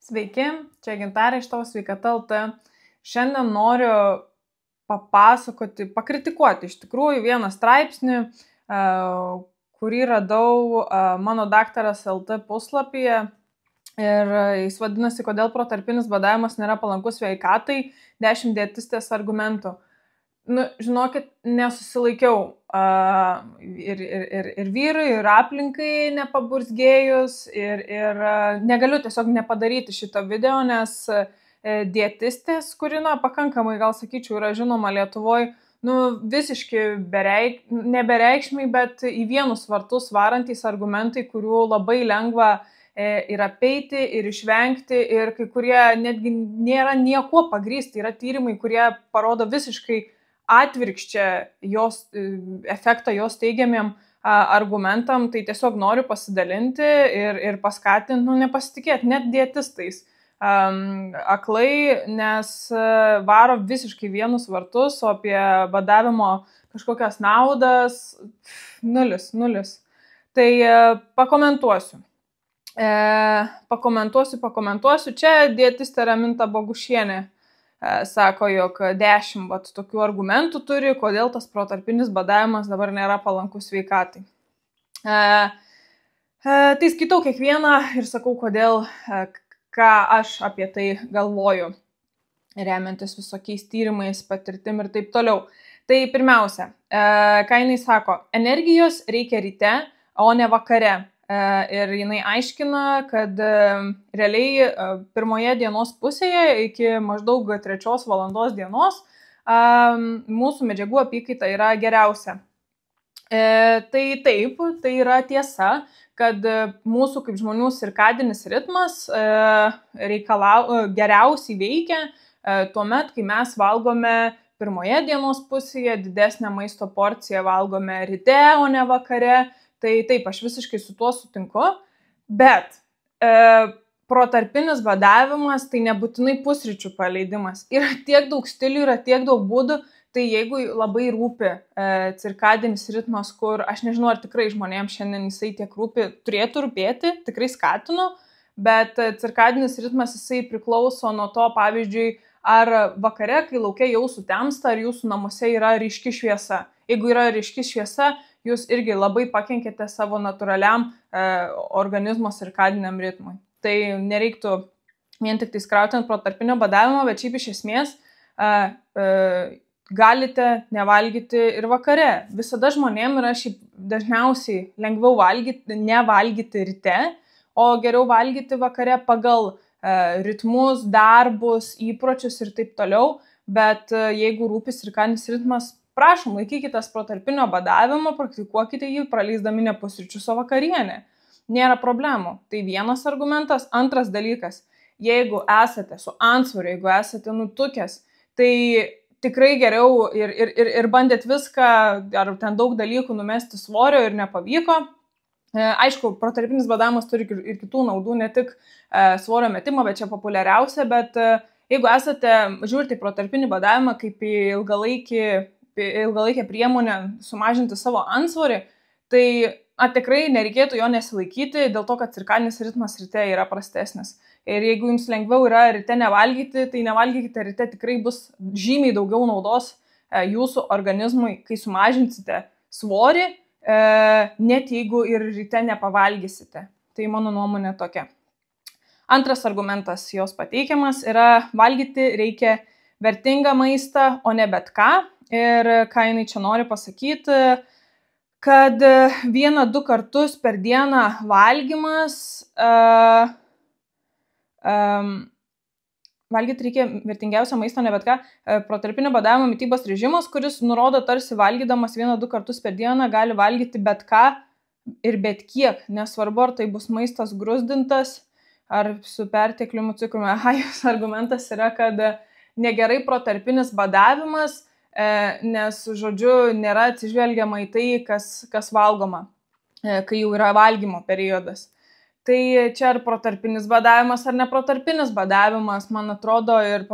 Sveiki, čia Gintarė iš tavo sveikata LT. Šiandien noriu papasakoti, pakritikuoti iš tikrųjų vieną straipsnį, kurį radau mano daktaras LT puslapyje. Ir jis vadinasi, kodėl protarpinis badavimas nėra palankus sveikatai, 10 dietistės argumentų. Žinokit, nesusilaikiau ir vyrui, ir aplinkai nepaburzgėjus, ir negaliu tiesiog nepadaryti šito video, nes dietistės, kuri, pakankamai, gal sakyčiau, yra žinoma Lietuvoje, visiškai nebereikšmiai, bet į vienus vartus varantys argumentai, kurių labai lengva ir apeiti, ir išvengti, ir kai kurie netgi nėra niekuo pagrįsti. Yra tyrimai, kurie parodo visiškai atvirkščią efektą jos teigiamiem argumentam, tai tiesiog noriu pasidalinti ir paskatinti, nepasitikėti net dietistais aklai, nes varo visiškai vienus vartus, o apie badavimo kažkokias naudas nulis. Tai pakomentuosiu. Čia dietistė Raminta Bogušienė sako, jog 10 tokių argumentų turi, kodėl tas protarpinis badavimas dabar nėra palankus sveikatai. Tai skaitau kiekvieną ir sakau, kodėl, ką aš apie tai galvoju, remiantis visokiais tyrimais, patirtim ir taip toliau. Tai pirmiausia, ką jinai sako, energijos reikia ryte, o ne vakare. Ir jinai aiškina, kad realiai pirmoje dienos pusėje iki maždaug 3 valandos dienos mūsų medžiagų apykaita yra geriausia. Tai taip, tai yra tiesa, kad mūsų kaip žmonių cirkadinis ritmas geriausiai veikia tuomet, kai mes valgome pirmoje dienos pusėje, didesnę maisto porciją valgome ryte, o ne vakare. Tai taip, aš visiškai su tuo sutinku, bet protarpinis badavimas tai nebūtinai pusryčių paleidimas. Yra tiek daug stilių, yra tiek daug būdų, tai jeigu labai rūpi cirkadinis ritmas, kur aš nežinau, ar tikrai žmonėms šiandien jisai tiek rūpi, turėtų rūpėti, tikrai skatinu, bet cirkadinis ritmas jisai priklauso nuo to, pavyzdžiui, ar vakare, kai lauke jau sutemsta, ar jūsų namuose yra ryški šviesa. Jeigu yra ryški šviesa, jūs irgi labai pakenkite savo natūraliam organizmo cirkadiniam ritmui. Tai nereiktų vien tik krauti ant protarpinio badavimo, bet šiaip iš esmės galite nevalgyti ir vakare. Visada žmonėm yra šiaip dažniausiai lengviau nevalgyti ryte, o geriau valgyti vakare pagal ritmus, darbus, įpročius ir taip toliau. Bet jeigu rūpi cirkadinis ritmas, prašom, laikykitės protarpinio badavimo, praktikuokite jį, praleisdami ne pusryčius, o vakarienę. Nėra problemų. Tai vienas argumentas. Antras dalykas, jeigu esate su antsvoriu, jeigu esate nutukęs, tai tikrai geriau ir bandėt viską, ar ten daug dalykų numesti svorio ir nepavyko. Aišku, protarpinis badavimas turi ir kitų naudų, ne tik svorio metimo, bet čia populiariausia, bet jeigu žiūrite į protarpinį badavimą kaip į ilgalaikę priemonę sumažinti savo antsvorį, tai tikrai nereikėtų jo nesilaikyti, dėl to, kad cirkadinis ritmas ryte yra prastesnis. Ir jeigu jums lengviau yra ryte nevalgyti, tai nevalgykite ryte, tikrai bus žymiai daugiau naudos jūsų organizmui, kai sumažinsite svorį, net jeigu ir ryte nepavalgysite. Tai mano nuomonė tokia. Antras argumentas jos pateikiamas yra, valgyti reikia vertingą maistą, o ne bet ką. Ir ką jinai čia nori pasakyti, kad 1-2 kartus per dieną valgymas, valgyti reikia vertingiausią maistą, ne bet ką, protarpinio badavimo mitybos režimas, kuris nurodo tarsi valgydamas 1-2 kartus per dieną gali valgyti bet ką ir bet kiek, nesvarbu, ar tai bus maistas grūzdintas ar su pertekliumi cukrumi. Jos argumentas yra, kad negerai protarpinis badavimas, nes, žodžiu, nėra atsižvelgiama į tai, kas valgoma, kai jau yra valgymo periodas. Tai čia ar protarpinis badavimas, ar neprotarpinis badavimas, man atrodo, ir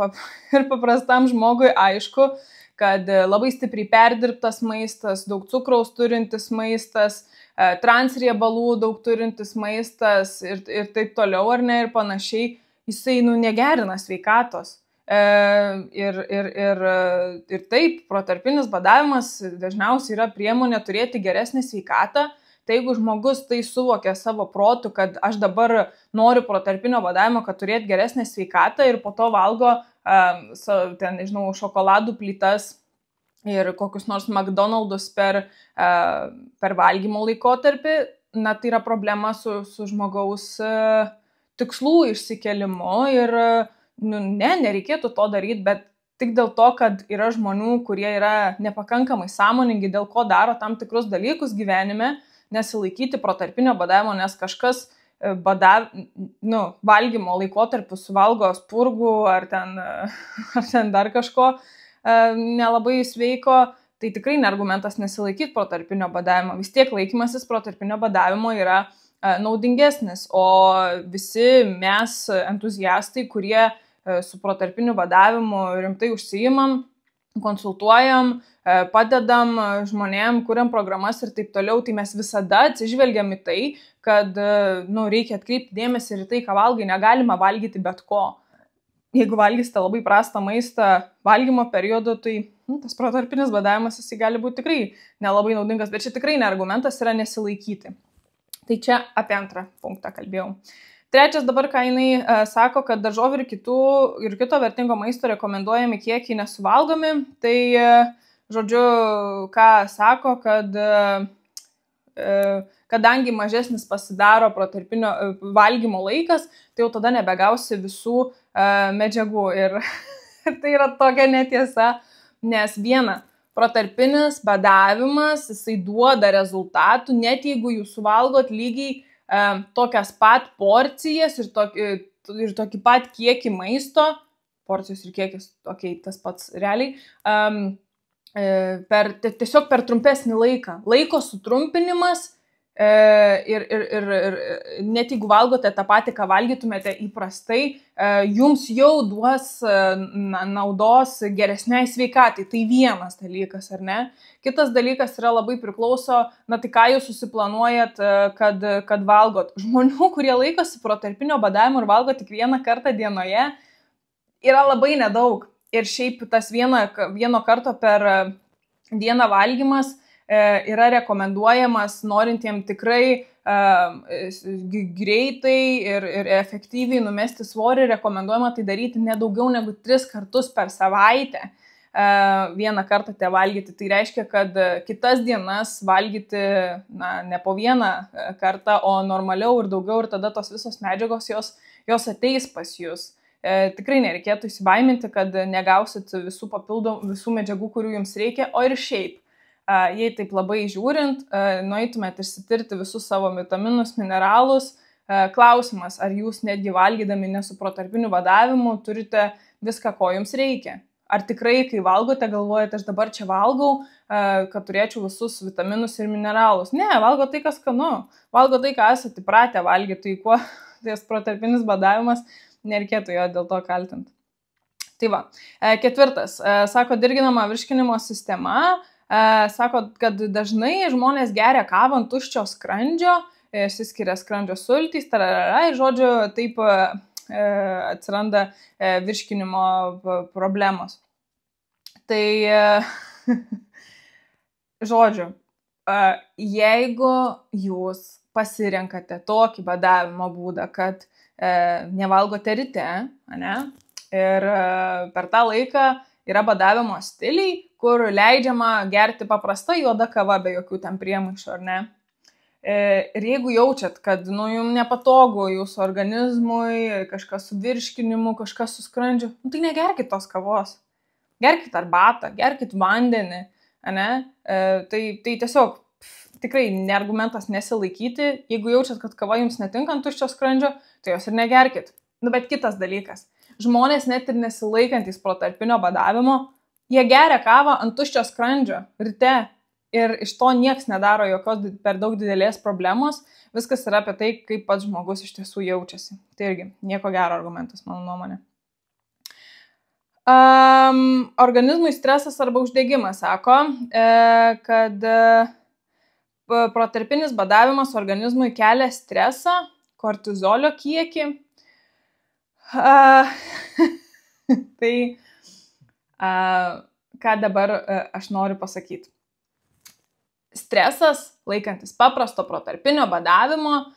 paprastam žmogui aišku, kad labai stipriai perdirbtas maistas, daug cukraus turintis maistas, transriebalų daug turintis maistas ir taip toliau, ar ne, ir panašiai, jisai negerina sveikatos. Ir taip, protarpinis badavimas dažniausiai yra priemonė turėti geresnį sveikatą. Tai jeigu žmogus tai suvokia savo protu, kad aš dabar noriu protarpinio badavimo, kad turėti geresnę sveikatą ir po to valgo ten, nežinau, šokoladų plytas ir kokius nors McDonald's per valgymo laikotarpį, tai yra problema su žmogaus tikslų išsikėlimu ir nereikėtų to daryti, bet tik dėl to, kad yra žmonių, kurie yra nepakankamai sąmoningi, dėl ko daro tam tikrus dalykus gyvenime, nesilaikyti protarpinio badavimo, nes kažkas valgymo laikotarpiu suvalgo spurgų ar ten dar kažko nelabai sveiko, tai tikrai ne argumentas nesilaikyti protarpinio badavimo. Vis tiek laikymasis protarpinio badavimo yra naudingesnis, o visi mes entuziastai, kurie su protarpiniu badavimu rimtai užsiimam, konsultuojam, padedam žmonėm, kuriam programas ir taip toliau, tai mes visada atsižvelgiam į tai, kad reikia atkreipti dėmesį ir į tai, ką valgai, negalima valgyti bet ko. Jeigu valgysite labai prastą maistą valgymo periodu, tai tas protarpinis badavimas jisai gali būti tikrai nelabai naudingas, bet čia tikrai ne argumentas yra nesilaikyti. Tai čia apie antrą punktą kalbėjau. Trečias dabar, ką jinai sako, kad daržovių ir kito vertingo maisto rekomenduojami kiekiai nesuvalgomi. Tai, žodžiu, ką sako, kad kadangi mažesnis pasidaro protarpinio valgymo laikas, tai jau tada nebegausi visų medžiagų. Ir tai yra tokia netiesa, nes viena, protarpinis badavimas, jisai duoda rezultatų, net jeigu jūs suvalgot lygiai tokias pat porcijas ir tokį pat kiekį maisto, porcijos ir kiekis, tas pats realiai, tiesiog per trumpesnį laiką. Laiko sutrumpinimas ir net jeigu valgote tą patį, ką valgytumėte įprastai, jums jau duos naudos geresniai sveikatai. Tai vienas dalykas, ar ne? Kitas dalykas yra labai priklauso, tai ką jūs susiplanuojat, kad valgot. Žmonių, kurie laikosi protarpinio badavimo ir valgo tik vieną kartą dienoje, yra labai nedaug. Ir šiaip tas vieno karto per dieną valgymas yra rekomenduojamas norintiem tikrai greitai ir efektyviai numesti svorį, rekomenduojama tai daryti ne daugiau negu 3 kartus per savaitę. Vieną kartą te valgyti. Tai reiškia, kad kitas dienas valgyti ne po vieną kartą, o normaliau ir daugiau, ir tada tos visos medžiagos jos ateis pas jūs. Tikrai nereikėtų įsibaiminti, kad negausit visų medžiagų, kurių jums reikia, o ir šiaip. Jei taip labai žiūrint, nueitumėt išsitirti visus savo vitaminus, mineralus. Klausimas, ar jūs netgi valgydami ne su protarpiniu badavimu turite viską, ko jums reikia. Ar tikrai, kai valgote, galvojate, aš dabar čia valgau, kad turėčiau visus vitaminus ir mineralus. Ne, valgo tai, kas skanu. Valgo tai, ką esate įpratę valgyti. Tai kuo tas protarpinis badavimas, nereikėtų jo dėl to kaltinti. Tai va. Ketvirtas. Sako, dirginama virškinimo sistema. Sako, kad dažnai žmonės geria kavą ant tuščio skrandžio, išsiskiria skrandžio sultys, ir žodžiu, taip atsiranda virškinimo problemos. Tai, žodžiu, jeigu jūs pasirenkate tokį badavimo būdą, kad nevalgote ryte, ir per tą laiką yra badavimo stiliai, kur leidžiama gerti paprasta juoda kava be jokių ten priemaišų, ar ne? Ir jeigu jaučiat, kad jums nepatogu jūsų organizmui, kažkas su virškinimu, kažkas su skrandžiu, tai negerkit tos kavos. Gerkit arbatą, gerkit vandenį, ne? Tai tiesiog tikrai neargumentas nesilaikyti. Jeigu jaučiat, kad kava jums netinka ant tuščio skrandžio, tai jos ir negerkit. Bet kitas dalykas. Žmonės net ir nesilaikantys protarpinio badavimo, jie geria kavą ant tuščio skrandžio ryte ir iš to nieks nedaro jokios per daug didelės problemos. Viskas yra apie tai, kaip pats žmogus iš tiesų jaučiasi. Tai irgi nieko gero argumentas, mano nuomonė. Organizmui stresas arba uždegimas sako, kad protarpinis badavimas organizmui kelia stresą, kortizolio kiekį. Tai ką dabar aš noriu pasakyti. Stresas, laikantis paprasto protarpinio badavimo,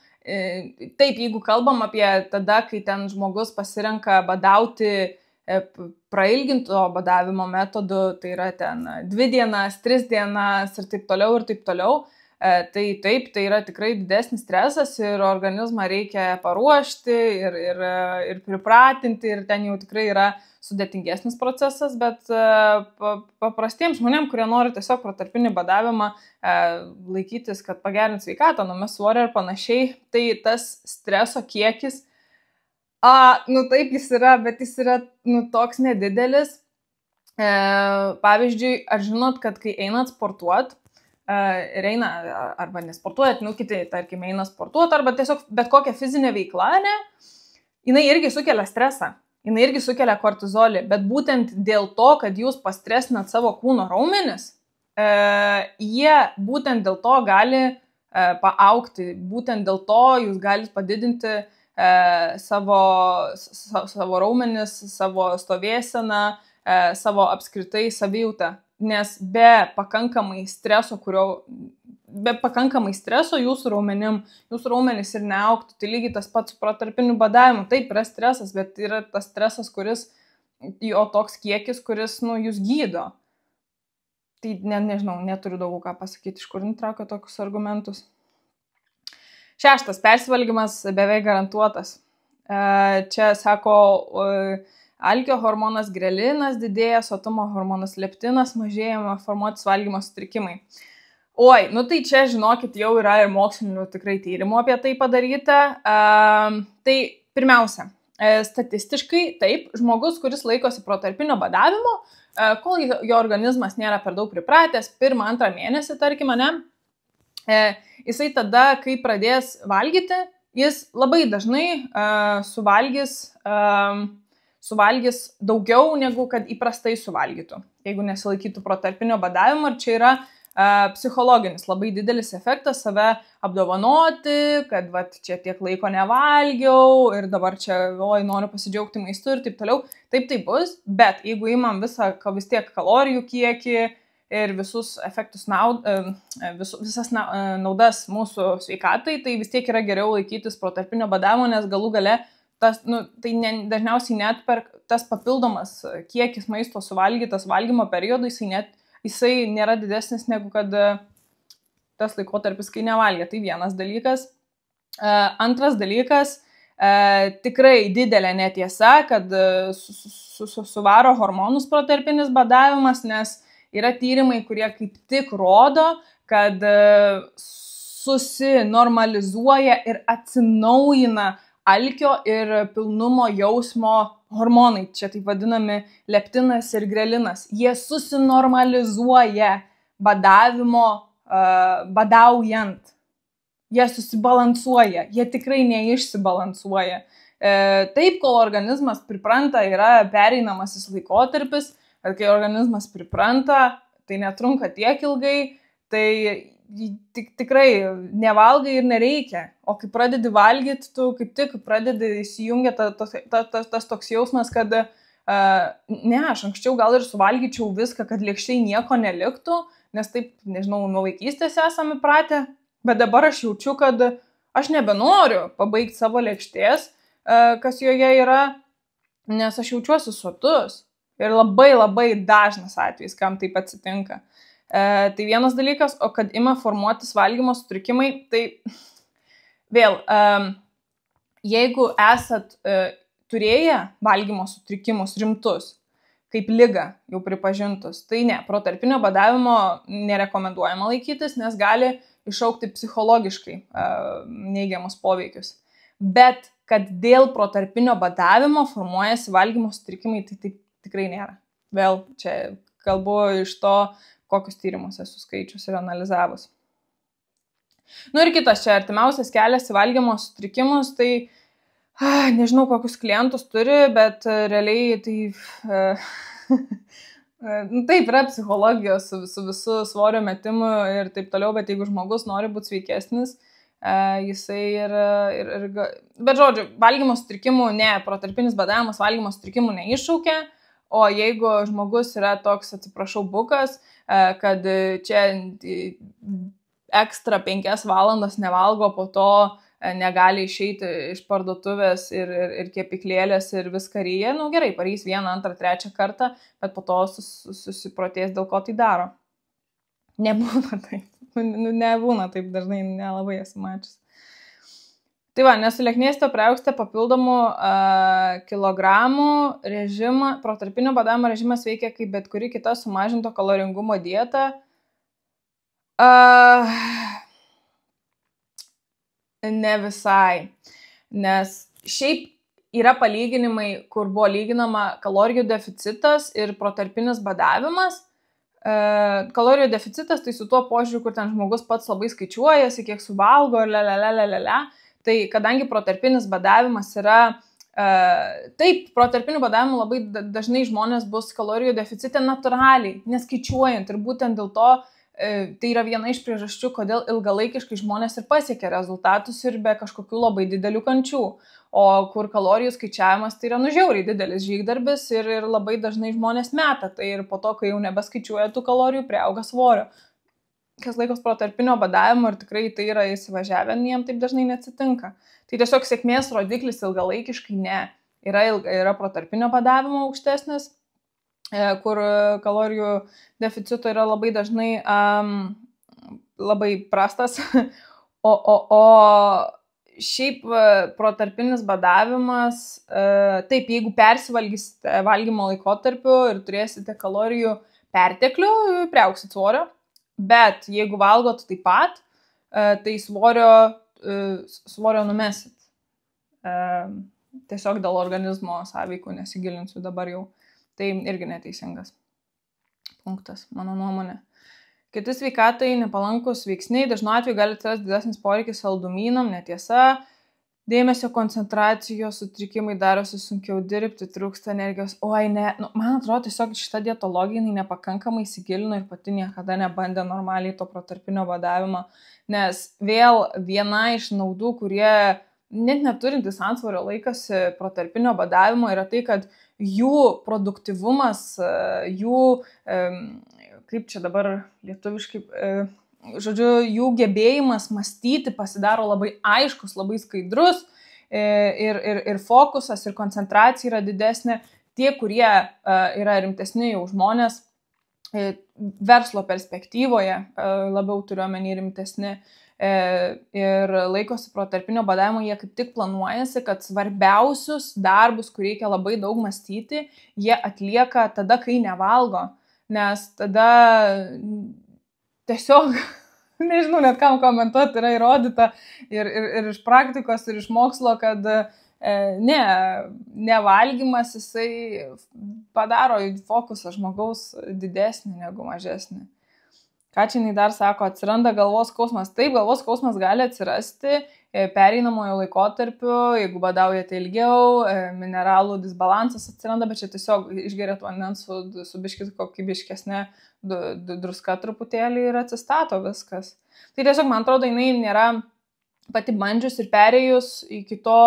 taip, jeigu kalbam apie tada, kai ten žmogus pasirenka badauti prailginto badavimo metodu, tai yra ten 2 dienas, 3 dienas ir taip toliau, tai taip, tai yra tikrai didesnis stresas ir organizmą reikia paruošti ir pripratinti ir ten jau tikrai yra sudėtingesnis procesas, bet paprastiems žmonėms, kurie nori tiesiog protarpinį badavimą laikytis, kad pagerint sveikatą, numest svorį ir panašiai, tai tas streso kiekis, taip jis yra, bet jis yra toks nedidelis. Pavyzdžiui, ar žinot, kad kai einat sportuot, ir eina, arba nesportuojat, kiti, tarkim, eina sportuot, arba tiesiog bet kokia fizinė veikla, jinai irgi sukelia stresą. Jinai irgi sukelia kortizolį, bet būtent dėl to, kad jūs pastresinat savo kūno raumenis, jie būtent dėl to gali paaugti, būtent dėl to jūs galite padidinti savo raumenis, savo stovėseną, savo apskritai savijautą, nes be pakankamai streso jūsų raumenis ir neaugtų. Tai lygiai tas pats su protarpiniu badavimu. Taip, yra stresas, bet yra tas stresas, kuris, jo toks kiekis, kuris, jūs gydo. Tai nežinau, neturiu daug ką pasakyti, iš kur nutraukia tokius argumentus. 6. Persivalgymas beveik garantuotas. Čia sako, alkio hormonas grelinas didėja, sotumo hormonas leptinas mažėja, formuotis valgymo sutrikimai. Oi, tai čia, žinokit, jau yra ir mokslinių tikrai tyrimų apie tai padaryta. Tai pirmiausia, statistiškai taip, žmogus, kuris laikosi protarpinio badavimo, kol jo organizmas nėra per daug pripratęs, 1-2 mėnesį, tarkim, jisai tada, kai pradės valgyti, jis labai dažnai suvalgys daugiau, negu kad įprastai suvalgytų, jeigu nesilaikytų protarpinio badavimo. Ir čia yra psichologinis labai didelis efektas save apdovanoti, kad čia tiek laiko nevalgiau ir dabar čia noriu pasidžiaugti maistu ir taip toliau. Taip tai bus, bet jeigu imam vis tiek kalorijų kiekį ir visus efektus, visas naudas mūsų sveikatai, tai vis tiek yra geriau laikytis protarpinio badavimo, nes galų gale tai dažniausiai net per tas papildomas kiekis maisto suvalgytas valgymo periodu, jisai nėra didesnis negu kad tas laikotarpis, kai nevalgė. Tai vienas dalykas. Antras dalykas, tikrai didelė netiesa, kad suvaro hormonus protarpinis badavimas, nes yra tyrimai, kurie kaip tik rodo, kad susinormalizuoja ir atsinaujina alkio ir pilnumo jausmo hormonai, čia taip vadinami leptinas ir grelinas. Jie susinormalizuoja badaujant. Jie susibalansuoja, jie tikrai neišsibalansuoja. Taip, kol organizmas pripranta, yra pereinamasis laikotarpis, bet kai organizmas pripranta, tai netrunka tiek ilgai, tai tikrai nevalgai ir nereikia. O kai pradedi valgyti, tu kaip tik pradedi įsijungia tas toks jausmas, kad aš anksčiau gal ir suvalgyčiau viską, kad lėkščiai nieko neliktų, nes taip, nežinau, nuo vaikystės esame įpratę, bet dabar aš jaučiu, kad aš nebenoriu pabaigti savo lėkštės, kas joje yra, nes aš jaučiuosi sotus. Ir labai labai dažnas atvejis, kam taip atsitinka. Tai vienas dalykas, o kad ima formuotis valgymo sutrikimai, tai vėl, jeigu esat turėję valgymo sutrikimus rimtus, kaip ligą jau pripažintus, tai ne, protarpinio badavimo nerekomenduojama laikytis, nes gali iššaukti psichologiškai neigiamus poveikius. Bet kad dėl protarpinio badavimo formuojasi valgymo sutrikimai, tai taip tikrai nėra. Vėl čia kalbu iš to, kokius tyrimus esu skaičius ir analizavus. Ir kitas čia artimiausias kelias į valgymo sutrikimus, tai nežinau, kokius klientus turi, bet realiai tai taip yra psichologijos su visu svorio metimu ir taip toliau, bet jeigu žmogus nori būti sveikesnis, jisai bet žodžiu, valgymo sutrikimų protarpinis badavimas valgymo sutrikimų neiššaukia, o jeigu žmogus yra toks, atsiprašau, bukas, kad čia ekstra 5 valandas nevalgo, po to negali išeiti iš parduotuvės ir kepyklėlės ir viską ryja, gerai, parys 1, 2, 3 kartą, bet po to susiprotės, dėl ko tai daro. Nebūna taip. Nebūna taip dažnai, nelabai esu mačius. Tai va, nesulieknėsite, priaugsite papildomų kilogramų režimą. Protarpinio badavimo režimas veikia kaip bet kuri kita sumažinto kaloringumo dieta. Ne visai. Nes šiaip yra palyginimai, kur buvo lyginama kalorijų deficitas ir protarpinis badavimas. Kalorijų deficitas tai su tuo požiūriu, kur ten žmogus pats labai skaičiuojasi, kiek suvalgo, Tai kadangi protarpinis badavimas yra, taip, protarpiniu badavimu labai dažnai žmonės bus kalorijų deficite natūraliai, neskaičiuojant, ir būtent dėl to tai yra viena iš priežasčių, kodėl ilgalaikiškai žmonės ir pasiekia rezultatus ir be kažkokių labai didelių kančių. O kur kalorijų skaičiavimas tai yra žiauriai didelis žygdarbis ir labai dažnai žmonės meta. Tai ir po to, kai jau nebeskaičiuoja tų kalorijų, priauga svorio. Kas laikos protarpinio badavimo ir tikrai tai yra įsivažiavę, jiem taip dažnai neatsitinka. Tai tiesiog sėkmės rodiklis ilgalaikiškai ne. Yra protarpinio badavimo aukštesnis, kur kalorijų deficito yra labai dažnai labai prastas, o šiaip protarpinis badavimas, taip, jeigu persivalgysite valgymo laikotarpiu ir turėsite kalorijų perteklių, priaugsit svorio, bet jeigu valgot taip pat, tai svorio numesit. Tiesiog dėl organizmo sąveikų nesigilinsiu dabar jau. Tai irgi neteisingas punktas, mano nuomonė. Kiti sveikatai nepalankus veiksniai, dažnu atveju gali atsirasti didesnis poreikis saldumynam, netiesa, dėmesio koncentracijos sutrikimai, darosi sunkiau dirbti, trūksta energijos. Oi, ne, man atrodo, tiesiog šita dietologija nepakankamai įsigilino ir pati niekada nebandė normaliai to protarpinio badavimo, nes vėl viena iš naudų, kurie net neturintis antsvorio laikosi protarpinio badavimo, yra tai, kad jų produktyvumas, jų, kaip čia dabar lietuviškai, žodžiu, jų gebėjimas mąstyti pasidaro labai aiškus, labai skaidrus ir fokusas ir koncentracija yra didesnė. Tie, kurie yra rimtesni jau žmonės, verslo perspektyvoje labiau turiuomenį rimtesni, ir laikosi protarpinio badavimo, jie kaip tik planuojasi, kad svarbiausius darbus, kur reikia labai daug mąstyti, jie atlieka tada, kai nevalgo, nes tada tiesiog, nežinau net kam komentuoti, yra įrodyta ir iš praktikos, ir iš mokslo, kad nevalgymas jisai padaro fokusą žmogaus didesnį negu mažesnį. Ką čia jinai dar sako, atsiranda galvos skausmas. Taip, galvos skausmas gali atsirasti pereinamojo laikotarpiu, jeigu badaujate ilgiau, mineralų disbalansas atsiranda, bet čia tiesiog išgeriat vandens su biškit kokybiškesnė druska truputėlį ir atsistato viskas. Tai tiesiog, man atrodo, jinai nėra pati bandžius ir perėjus iki to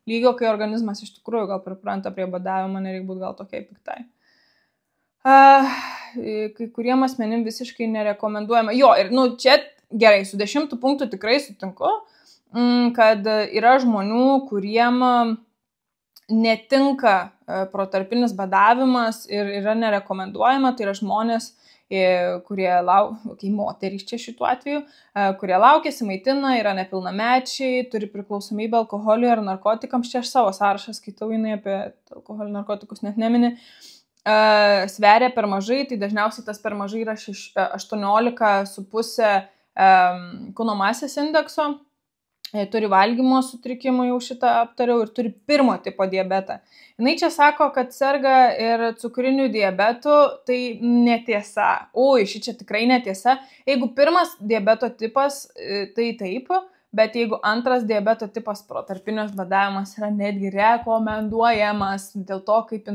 lygio, kai organizmas iš tikrųjų gal pripranta prie badavimo, nereikia būti gal tokiai piktai. Kai kuriem asmenim visiškai nerekomenduojama. Jo, ir čia gerai, su 10 punktų tikrai sutinku, kad yra žmonių, kuriem netinka protarpinis badavimas ir yra nerekomenduojama, tai yra žmonės, kurie moterys čia šituo atveju, kurie laukiasi, maitina, yra nepilnamečiai, turi priklausomybę alkoholiui ar narkotikams, čia aš savo sąrašą skaitau, jinai apie alkoholį narkotikus net nemini. Sveria per mažai, tai dažniausiai tas per mažai yra 18,5 kūno masės indekso, turi valgymo sutrikimų, jau šitą aptariau, ir turi 1 tipo diabetą. Jinai čia sako, kad serga ir cukriniu diabetu, tai netiesa. Šičia tikrai netiesa. Jeigu 1 diabeto tipas, tai taip, bet jeigu 2 diabeto tipas protarpinis badavimas yra netgi rekomenduojamas dėl to, kaip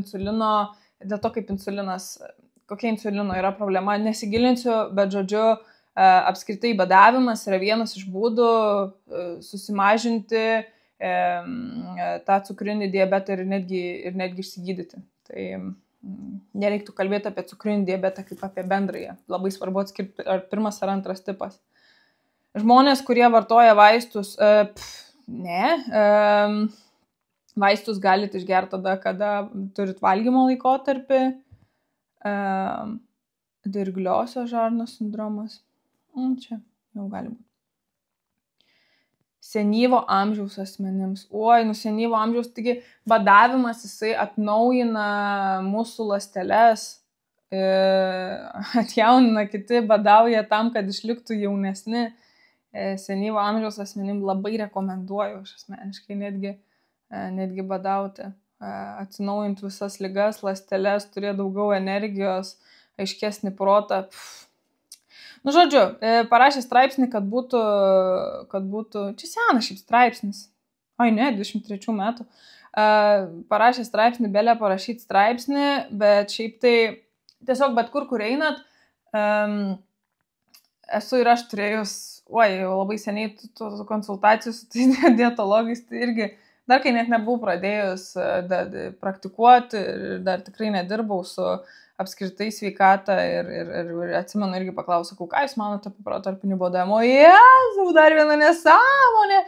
insulinas, kokia insulino yra problema, nesigilinsiu, bet žodžiu, apskritai badavimas yra vienas iš būdų susimažinti tą cukrinį diabetą ir netgi išsigydyti. Tai nereiktų kalbėti apie cukrinį diabetą kaip apie bendrąją. Labai svarbu atskirti, ar pirmas ar antras tipas. Žmonės, kurie vartoja vaistus, vaistus galite išgerti tada, kada turit valgymo laikotarpį, dirgliosios žarnos sindromas. Čia jau gali būti. Senyvo amžiaus asmenims. Senyvo amžiaus, taigi badavimas jisai atnaujina mūsų ląsteles, atjaunina, kiti badauja tam, kad išliktų jaunesni. Senyvo amžiaus asmenim labai rekomenduoju, aš asmeniškai netgi badauti, atsinaujinti visas ligas, ląsteles, turėti daugiau energijos, aiškesnį protą. Žodžiu, parašė straipsnį, kad būtų, čia senas šiaip straipsnis, 23 metų, parašė straipsnį, belė parašyti straipsnį, bet šiaip tai tiesiog bet kur einat, esu ir aš turėjus, labai seniai konsultacijų su tai dietologais, tai irgi, dar kai net nebuvau pradėjus praktikuoti ir dar tikrai nedirbau su apskritai sveikatą ir atsimenu irgi paklausau, ką jūs manote apie protarpinį badavimą? Jėzau, dar viena nesąmonė,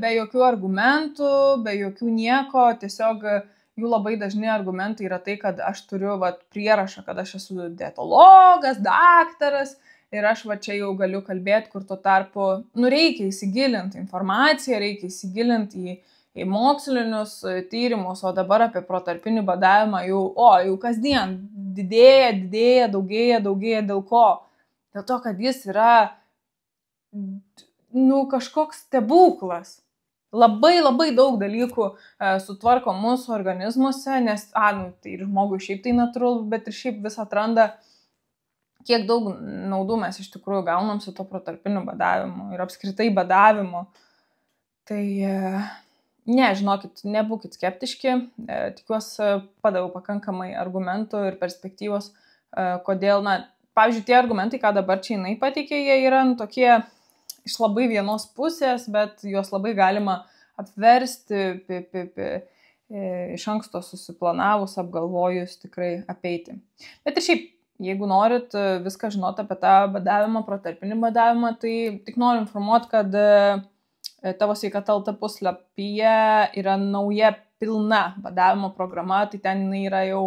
be jokių argumentų, be jokių nieko, tiesiog jų labai dažni argumentai yra tai, kad aš turiu prierašą, kad aš esu dietologas, daktaras ir aš čia jau galiu kalbėti, kur tuo tarpu, reikia įsigilinti informaciją, reikia įsigilinti į mokslinius tyrimus, o dabar apie protarpinį badavimą jau kasdien didėja, daugėja, dėl ko? Dėl to, kad jis yra kažkoks stebuklas. Labai daug dalykų sutvarko mūsų organizmuose, nes, tai ir žmogui šiaip tai natūralu, bet ir šiaip vis atranda, kiek daug naudų mes iš tikrųjų gaunam su to protarpiniu badavimu ir apskritai badavimu. Tai žinokit, nebūkit skeptiški, tikiuosi padaviau pakankamai argumentų ir perspektyvos, kodėl, pavyzdžiui, tie argumentai, ką dabar čia jinai pateikė, jie yra tokie iš labai vienos pusės, bet juos labai galima apversti, iš anksto susiplanavus, apgalvojus, tikrai apeiti. Bet ir šiaip, jeigu norit viską žinoti apie tą badavimą, protarpinį badavimą, tai tik noriu informuoti, kad tavo sveikata LT puslapyje yra nauja pilna badavimo programa, tai ten jinai yra jau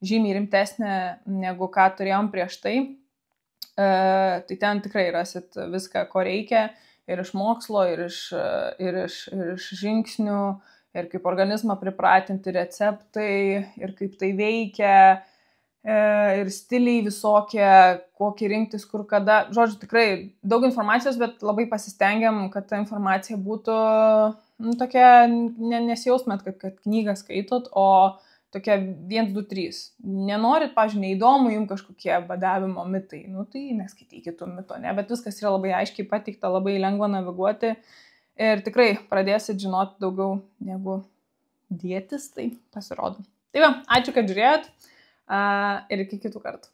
žymiai rimtesnė negu ką turėjom prieš tai. Tai ten tikrai rasit viską, ko reikia ir iš mokslo, ir iš žingsnių, ir kaip organizmą pripratinti, receptai, ir kaip tai veikia, ir stiliai visokie, kokį rinktis, kur kada. Žodžiu, tikrai daug informacijos, bet labai pasistengiam, kad ta informacija būtų tokia, nesijausmėt, kad knygą skaitot, o tokia 1, 2, 3. Nenorit, pavyzdžiui, neįdomu jums kažkokie badavimo mitai, tai neskaitykit tų mito, ne, bet viskas yra labai aiškiai pateikta, labai lengva naviguoti ir tikrai pradėsit žinoti daugiau negu dietistai, pasirodo. Tai va, ačiū, kad žiūrėjot ir iki kitų kartų.